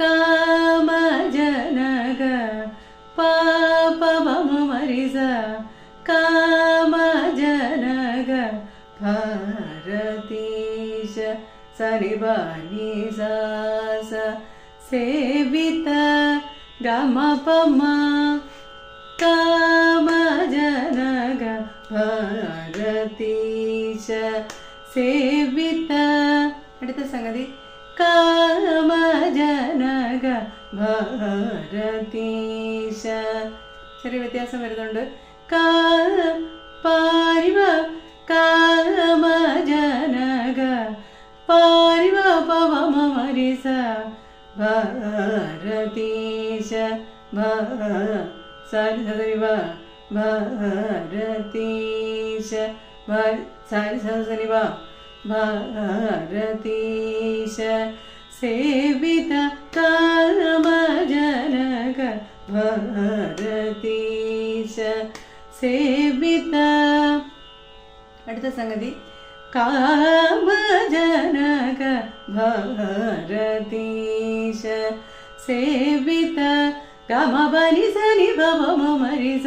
कामजनक पाप मम मरिस कामजनक भारतीश सनिबानी सास सेवित गमपम कामजनक भारतीश सेवित അടുത്ത സംഗതി കാമജനക ഭാരതീശ ചെറിയ വ്യത്യാസം വരുന്നുണ്ട് പാരിവ കാമജനക പാരിവ പവമ മരിസ ഭാരതീശ സരിവ ഭാരതീശ സരിവ भारतीश सेवित कामजनक भारतीश सेवित അടുത്ത സംഗതി കാമജനക भारतीश सेवित गमपनि सनि भवम मरिस